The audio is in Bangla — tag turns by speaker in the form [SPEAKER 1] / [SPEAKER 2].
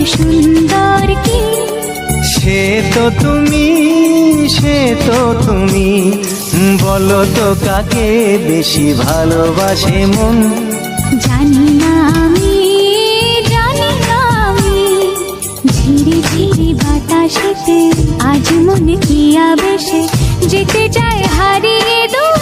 [SPEAKER 1] সুন্দর কি?
[SPEAKER 2] সে তো তুমি, সে তো তুমি, বলো তো কাকে বেশি ভালোবাসে মন?
[SPEAKER 1] জানি না আমি, জানি না আমি, ঝিরি ঝিরি বাতাসেতে আজ মনে কি আবেশে যেতে চায় হারিয়ে দূর।